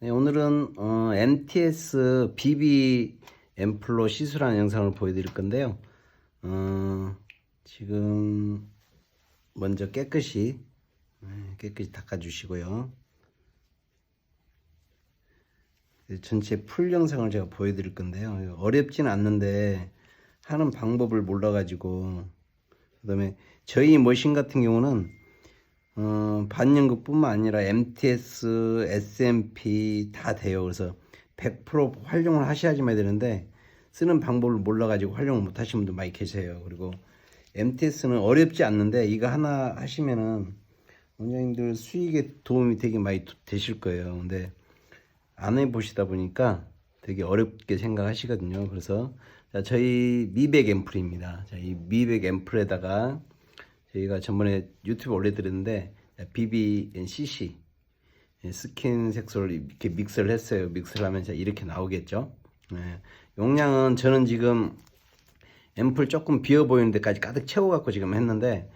네, 오늘은 MTS BB 앰플로 시술하는 영상을 보여드릴 건데요. 지금 먼저 깨끗이 닦아주시고요. 전체 풀 영상을 제가 보여드릴 건데요. 어렵지는 않는데 하는 방법을 몰라가지고, 그 다음에 저희 머신 같은 경우는 반영구뿐만 아니라 MTS, SMP 다 돼요. 그래서 100% 활용을 하셔야지만 되는데 쓰는 방법을 몰라가지고 활용을 못 하시는 분들 많이 계세요. 그리고 MTS는 어렵지 않는데 이거 하나 하시면은 원장님들 수익에 도움이 되게 많이 되실 거예요. 근데 안 해보시다 보니까 되게 어렵게 생각하시거든요. 그래서 자, 저희 미백 앰플입니다. 자, 이 미백 앰플에다가 저희가 전번에 유튜브 올려드렸는데 BB&CC 스킨 색소를 이렇게 믹스를 했어요. 믹스를 하면 이렇게 나오겠죠. 용량은 저는 지금 앰플 조금 비어 보이는 데까지 가득 채워갖고 지금 했는데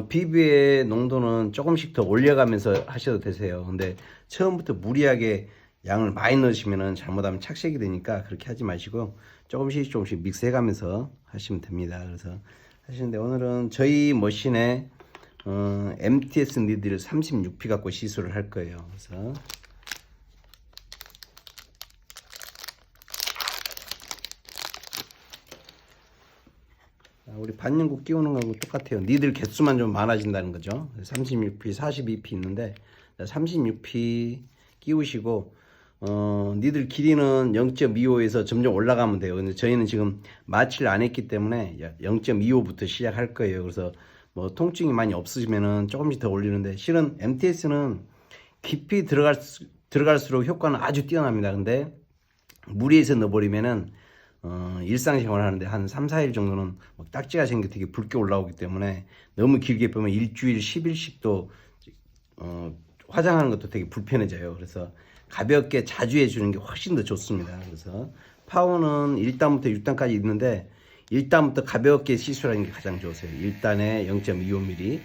BB의 농도는 조금씩 더 올려가면서 하셔도 되세요. 근데 처음부터 무리하게 양을 많이 넣으시면 잘못하면 착색이 되니까 그렇게 하지 마시고 조금씩 믹스해가면서 하시면 됩니다. 그래서 하시는데 오늘은 저희 머신에 MTS 니들 36P 갖고 시술을 할 거예요. 그래서 우리 반영구 끼우는 거하고 똑같아요. 니들 개수만 좀 많아진다는 거죠. 36P, 42P 있는데 36P 끼우시고 니들 길이는 0.25에서 점점 올라가면 돼요. 근데 저희는 지금 마취를 안 했기 때문에 0.25부터 시작할 거예요. 그래서 뭐 통증이 많이 없으시면은 조금씩 더 올리는데 실은 MTS는 깊이 들어갈수록 효과는 아주 뛰어납니다. 근데 무리해서 넣어버리면은 일상생활 하는데 한 3, 4일 정도는 딱지가 생겨 되게 붉게 올라오기 때문에 너무 길게 보면 일주일, 10일씩도 화장하는 것도 되게 불편해져요. 그래서 가볍게 자주 해주는 게 훨씬 더 좋습니다. 그래서 파워는 1단부터 6단까지 있는데 1단부터 가볍게 시술하는 게 가장 좋으세요. 1단에 0.25mm.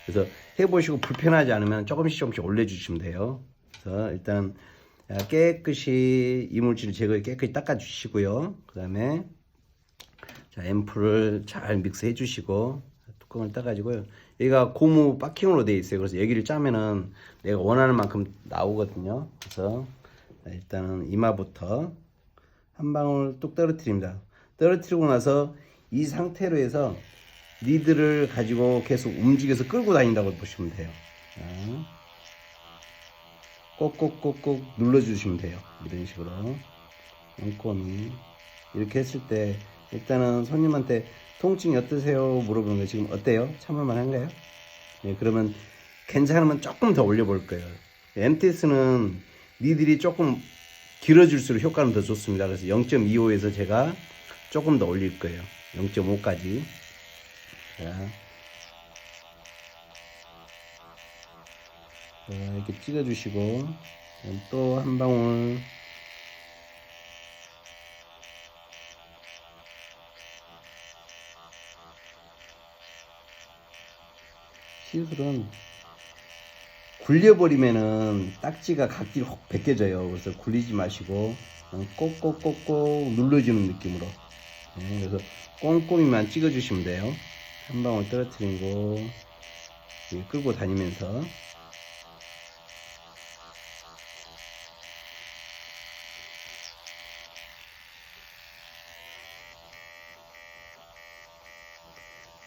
그래서 해보시고 불편하지 않으면 조금씩 올려주시면 돼요. 그래서 일단 깨끗이 이물질을 제거해 깨끗이 닦아주시고요. 그 다음에 자, 앰플을 잘 믹스해 주시고 뚜껑을 따가지고요. 여기가 고무 박킹으로 되어 있어요. 그래서 여기를 짜면은 내가 원하는 만큼 나오거든요. 그래서 일단은 이마부터 한 방울 뚝 떨어뜨립니다. 떨어뜨리고 나서 이 상태로 해서 니들을 가지고 계속 움직여서 끌고 다닌다고 보시면 돼요. 꼭꼭꼭꼭 눌러주시면 돼요. 이런 식으로 꼼꼼히 이렇게 했을 때 일단은 손님한테 통증이 어떠세요? 물어보는 거 지금 어때요? 참을만 한가요? 네, 그러면 괜찮으면 조금 더 올려볼 거예요. MTS는 니들이 조금 길어질수록 효과는 더 좋습니다. 그래서 0.25에서 제가 조금 더 올릴 거예요. 0.5까지. 자, 이렇게 찍어주시고 또 한 방울 시술은 굴려버리면은 딱지가 각질 확 벗겨져요. 그래서 굴리지 마시고 꼭꼭꼭꼭 눌러주는 느낌으로 그래서 꼼꼼히만 찍어주시면 돼요. 한 방울 떨어뜨리고 끌고 다니면서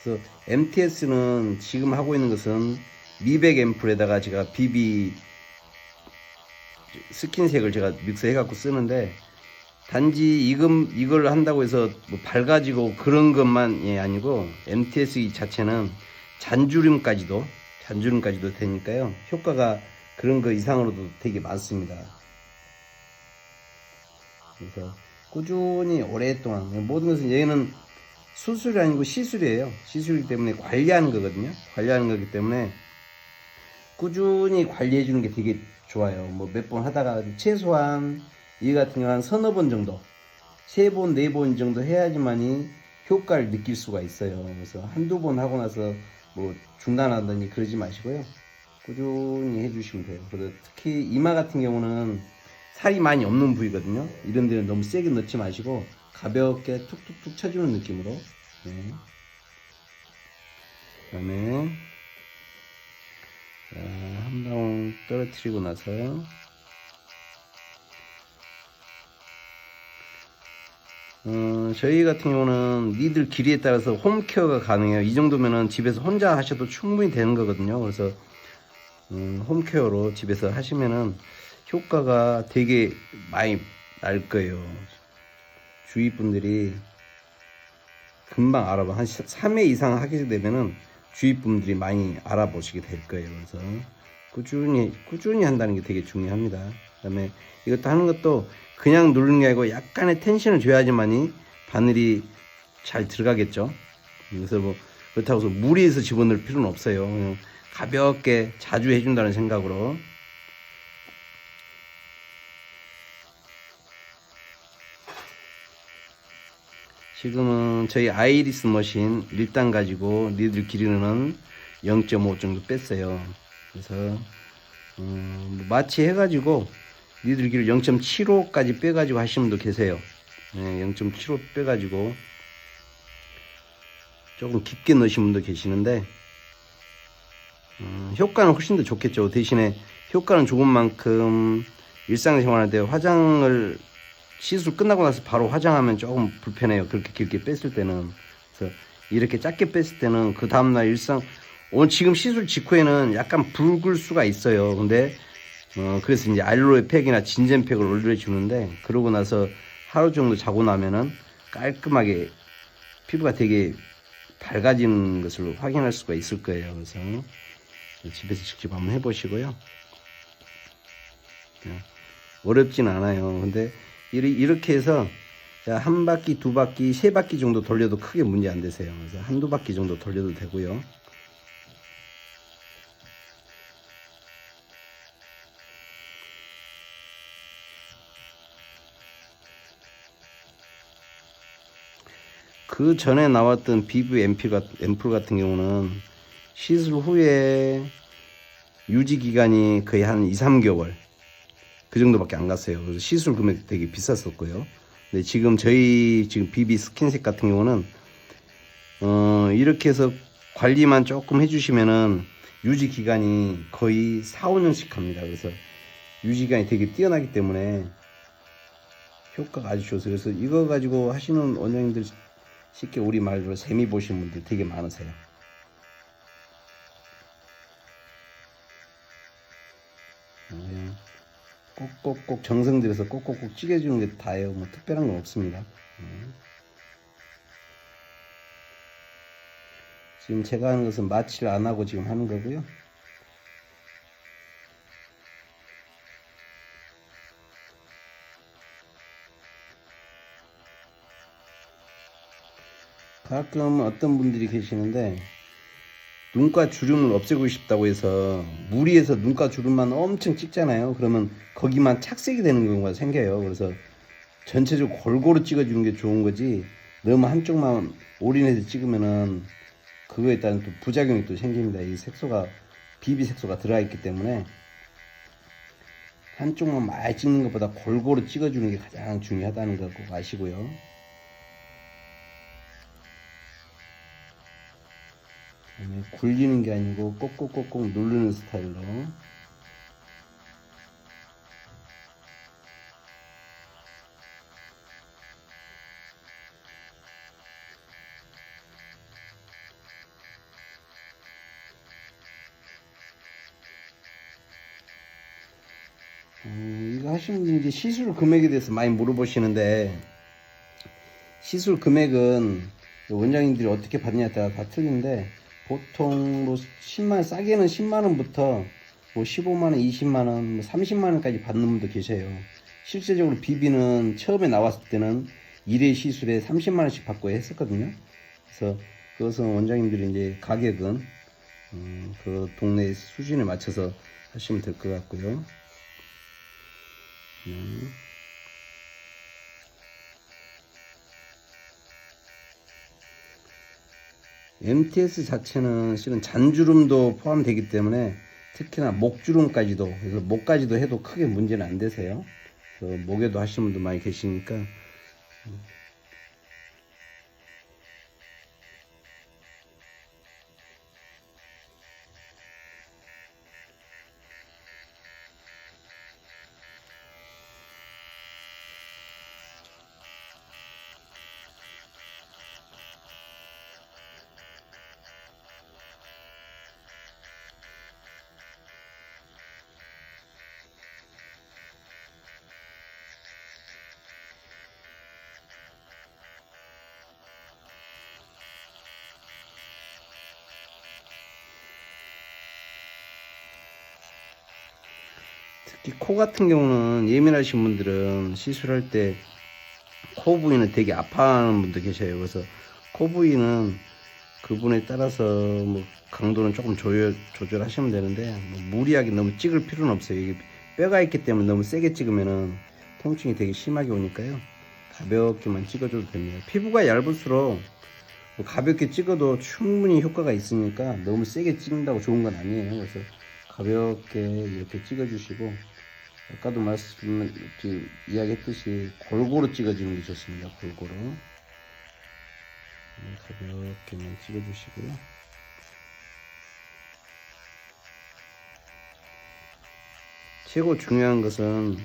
그래서 MTS는 지금 하고 있는 것은 미백 앰플에다가 제가 BB 스킨색을 제가 믹스해 갖고 쓰는데 단지 이걸 한다고 해서 뭐 밝아지고 그런 것만이 아니고 MTS 이 자체는 잔주름까지도 되니까요. 효과가 그런 거 이상으로도 되게 많습니다. 그래서 꾸준히 오랫동안 모든 것은 얘는 수술이 아니고 시술이에요. 시술이기 때문에 관리하는 거거든요. 관리하는 거기 때문에 꾸준히 관리해 주는 게 되게 좋아요. 뭐 몇 번 하다가 최소한 이 같은 경우는 한 서너 번 정도 3번, 4번 정도 해야지만이 효과를 느낄 수가 있어요. 그래서 한두 번 하고 나서 뭐 중단하든지 그러지 마시고요. 꾸준히 해주시면 돼요. 그래서 특히 이마 같은 경우는 살이 많이 없는 부위거든요. 이런 데는 너무 세게 넣지 마시고 가볍게 툭툭툭 쳐주는 느낌으로. 네. 그다음에 한 방울 떨어뜨리고 나서 저희 같은 경우는 니들 길이에 따라서 홈케어가 가능해요. 이 정도면은 집에서 혼자 하셔도 충분히 되는 거거든요. 그래서 홈케어로 집에서 하시면은 효과가 되게 많이 날 거예요. 주위 분들이 금방 알아봐. 한 3회 이상 하게 되면은 주위 분들이 많이 알아보시게 될 거예요. 그래서 꾸준히 한다는 게 되게 중요합니다. 그다음에 이것도 하는 것도 그냥 누르는 게 아니고 약간의 텐션을 줘야지만이 바늘이 잘 들어가겠죠. 그래서 뭐 그렇다고 해서 무리해서 집어넣을 필요는 없어요. 그냥 가볍게 자주 해준다는 생각으로. 지금은 저희 아이리스 머신 1단 가지고 니들 길이는 0.5 정도 뺐어요. 그래서 마치 해가지고 니들 길이 0.75까지 빼가지고 하시는 분도 계세요. 네, 0.75 빼가지고 조금 깊게 넣으신 분도 계시는데 효과는 훨씬 더 좋겠죠. 대신에 효과는 좋은 만큼 일상생활할 때 화장을 시술 끝나고 나서 바로 화장하면 조금 불편해요. 그렇게 길게 뺐을 때는. 그래서 이렇게 짧게 뺐을 때는 그 다음날 오늘 지금 시술 직후에는 약간 붉을 수가 있어요. 근데 그래서 이제 알로에 팩이나 진젠팩을 올려주는데 그러고 나서 하루 정도 자고 나면은 깔끔하게 피부가 되게 밝아지는 것을 확인할 수가 있을 거예요. 그래서 집에서 직접 한번 해보시고요. 어렵진 않아요. 근데 이렇게 해서 한 바퀴, 두 바퀴, 세 바퀴 정도 돌려도 크게 문제 안 되세요. 그래서 한두 바퀴 정도 돌려도 되고요. 그 전에 나왔던 비브 앰플 같은 경우는 시술 후에 유지 기간이 거의 한 2, 3개월 그 정도밖에 안 갔어요. 그래서 시술 금액 되게 비쌌었고요. 근데 저희 비비 스킨색 같은 경우는 이렇게 해서 관리만 조금 해주시면은 유지 기간이 거의 4, 5년씩 갑니다. 그래서 유지 기간이 되게 뛰어나기 때문에 효과가 아주 좋아서 그래서 이거 가지고 하시는 원장님들 쉽게 우리 말로 재미 보시는 분들 되게 많으세요. 꼭꼭꼭 정성 들여서 꼭꼭꼭 찌개주는 게 다예요. 뭐 특별한 건 없습니다. 지금 제가 하는 것은 마취를 안 하고 지금 하는 거고요. 가끔 어떤 분들이 계시는데 눈가 주름을 없애고 싶다고 해서 무리해서 눈가 주름만 엄청 찍잖아요. 그러면 거기만 착색이 되는 경우가 생겨요. 그래서 전체적으로 골고루 찍어주는 게 좋은 거지 너무 한쪽만 올인해서 찍으면은 그거에 따른 또 부작용이 또 생깁니다. 이 비비 색소가 들어가 있기 때문에 한쪽만 많이 찍는 것보다 골고루 찍어주는 게 가장 중요하다는 거 꼭 아시고요. 굴리는 게 아니고 꼭꼭꼭꼭 누르는 스타일로. 이거 하시는 분이 이제 시술 금액에 대해서 많이 물어보시는데 시술 금액은 원장님들이 어떻게 받느냐에 따라 다 틀린데 보통 뭐 10만 싸게는 10만 원부터 뭐 15만 원, 20만 원, 뭐 30만 원까지 받는 분도 계세요. 실제적으로 비비는 처음에 나왔을 때는 1회 시술에 30만 원씩 받고 했었거든요. 그래서 그것은 원장님들이 이제 가격은 그 동네 수준에 맞춰서 하시면 될 것 같고요. MTS 자체는 실은 잔주름도 포함되기 때문에 특히나 목주름까지도, 그래서 목까지도 해도 크게 문제는 안 되세요. 그래서 목에도 하시는 분도 많이 계시니까. 특히 코 같은 경우는 예민하신 분들은 시술할 때 코 부위는 되게 아파하는 분도 계셔요. 그래서 코 부위는 그분에 따라서 뭐 강도는 조금 조절하시면 되는데, 뭐 무리하게 너무 찍을 필요는 없어요. 이게 뼈가 있기 때문에 너무 세게 찍으면은 통증이 되게 심하게 오니까요. 가볍게만 찍어줘도 됩니다. 피부가 얇을수록 뭐 가볍게 찍어도 충분히 효과가 있으니까 너무 세게 찍는다고 좋은 건 아니에요. 그래서 가볍게 이렇게 찍어주시고, 아까도 이야기했듯이 골고루 찍어주는 게 좋습니다. 골고루 가볍게만 찍어주시고요. 최고 중요한 것은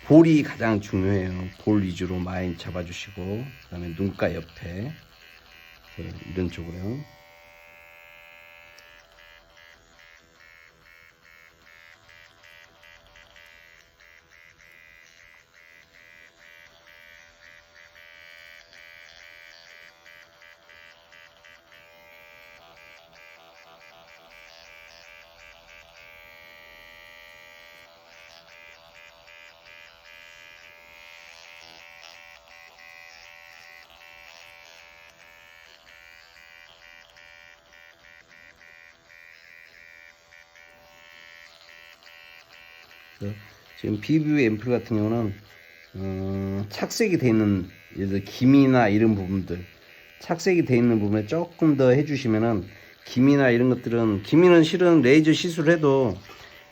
볼이 가장 중요해요. 볼 위주로 많이 잡아주시고, 그 다음에 눈가 옆에 이런 쪽으로요. 지금 비뷰 앰플 같은 경우는 착색이 되어 있는, 예를 들어 김이나 이런 부분들, 착색이 되어 있는 부분에 조금 더 해주시면은, 김이나 이런 것들은, 김이는 실은 레이저 시술해도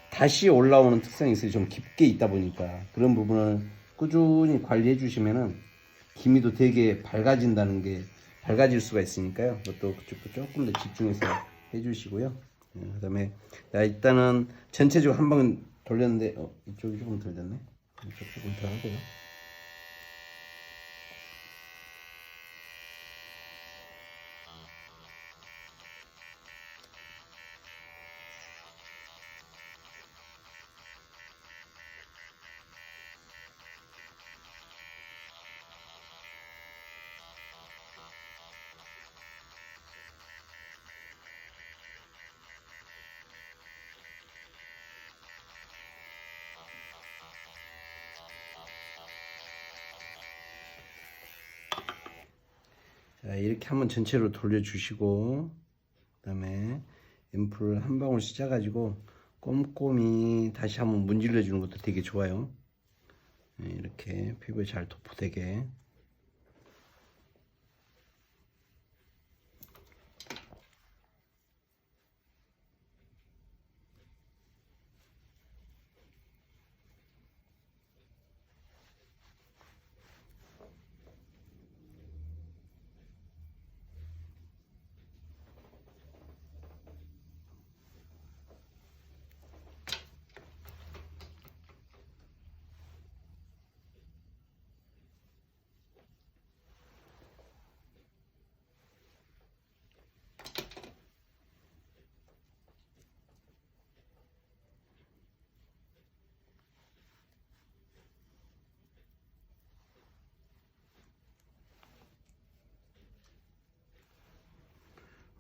다시 올라오는 특성이 있어요. 좀 깊게 있다 보니까 그런 부분을 꾸준히 관리해 주시면은 기미도 되게 밝아질 수가 있으니까요. 그것도 그쪽도 조금 더 집중해서 해주시고요. 그 다음에 일단은 전체적으로 한 번 돌렸는데 이쪽이 조금 덜 됐네. 이쪽 조금 더 하고요. 자, 이렇게 한번 전체로 돌려주시고, 그 다음에 앰플 한 방울씩 짜가지고 꼼꼼히 다시 한번 문질러 주는 것도 되게 좋아요. 이렇게 피부에 잘 도포되게.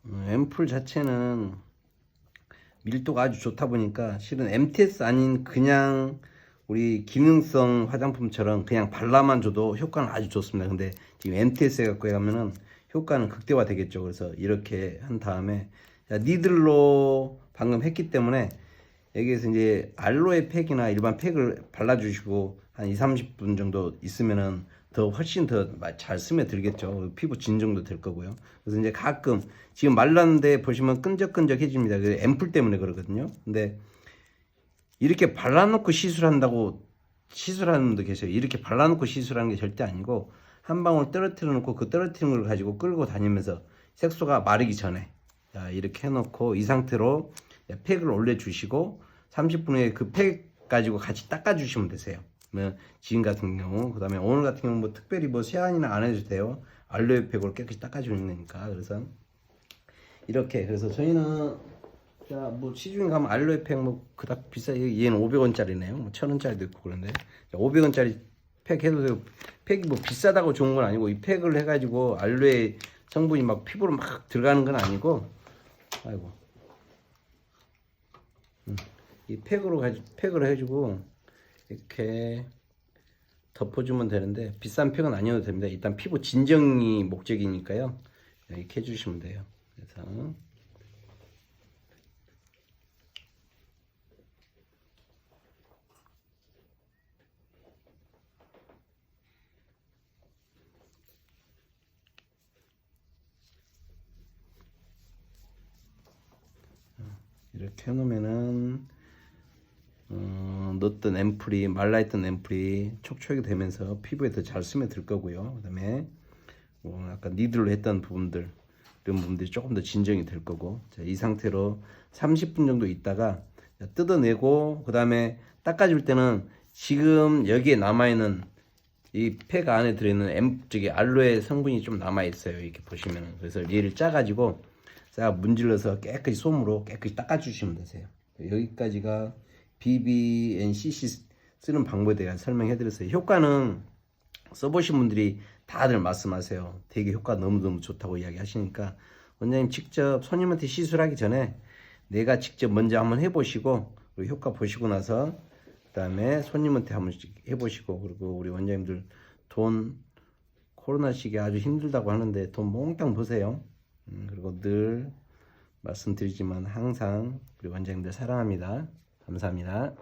앰플 자체는 밀도가 아주 좋다 보니까 실은 MTS 아닌 그냥 우리 기능성 화장품처럼 그냥 발라만 줘도 효과는 아주 좋습니다. 근데 지금 MTS 갖고 가면은 효과는 극대화 되겠죠. 그래서 이렇게 한 다음에 니들로 방금 했기 때문에 여기에서 이제 알로에 팩이나 일반 팩을 발라주시고 한 20-30분 정도 있으면은 더 훨씬 더 잘 스며들겠죠. 피부 진정도 될 거고요. 그래서 이제 가끔 지금 말랐는데 보시면 끈적끈적해집니다. 그 앰플 때문에 그러거든요. 근데 이렇게 발라놓고 시술한다고 시술하는 분도 계세요. 이렇게 발라놓고 시술하는 게 절대 아니고 한 방울 떨어뜨려 놓고 그 떨어뜨린 걸 가지고 끌고 다니면서 색소가 마르기 전에 자, 이렇게 해놓고 이 상태로 팩을 올려주시고 30분 후에 그 팩 가지고 같이 닦아주시면 되세요. 지금 같은 경우, 그 다음에 오늘 같은 경우 뭐 특별히 뭐 세안이나 안 해도 돼요. 알로에 팩으로 깨끗이 닦아주는 거니까. 그래서 이렇게 그래서 저희는 자, 뭐 시중에 가면 알로에 팩 뭐 그닥 비싸. 얘는 500원짜리네요. 뭐 1000원짜리도 있고 그런데 500원짜리 팩 해도 되고 팩이 뭐 비싸다고 좋은 건 아니고 이 팩을 해가지고 알로에 성분이 막 피부로 막 들어가는 건 아니고 아이고 이 팩으로 해주고 이렇게 덮어주면 되는데 비싼 팩은 아니어도 됩니다. 일단 피부 진정이 목적이니까요. 이렇게 해주시면 돼요. 그래서 이렇게 해놓으면은 넣었던 앰플이 말라있던 앰플이 촉촉이 되면서 피부에 더 잘 스며들 거고요. 그다음에 아까 니들로 했던 부분들 이런 부분들이 조금 더 진정이 될 거고 자, 이 상태로 30분 정도 있다가 뜯어내고 그다음에 닦아줄 때는 지금 여기에 남아있는 이 팩 안에 들어있는 저기 알로에 성분이 좀 남아있어요. 이렇게 보시면은 그래서 얘를 짜가지고 싹 문질러서 깨끗이 솜으로 깨끗이 닦아주시면 되세요. 여기까지가 BBNCC 쓰는 방법에 대한 설명해드렸어요. 효과는 써보신 분들이 다들 말씀하세요. 되게 효과 너무너무 좋다고 이야기하시니까 원장님 직접 손님한테 시술하기 전에 내가 직접 먼저 한번 해보시고 그리고 효과 보시고 나서 그 다음에 손님한테 한번 해보시고 그리고 우리 원장님들 돈 코로나 시기에 아주 힘들다고 하는데 돈 몽땅 버세요. 그리고 늘 말씀드리지만 항상 우리 원장님들 사랑합니다. 감사합니다.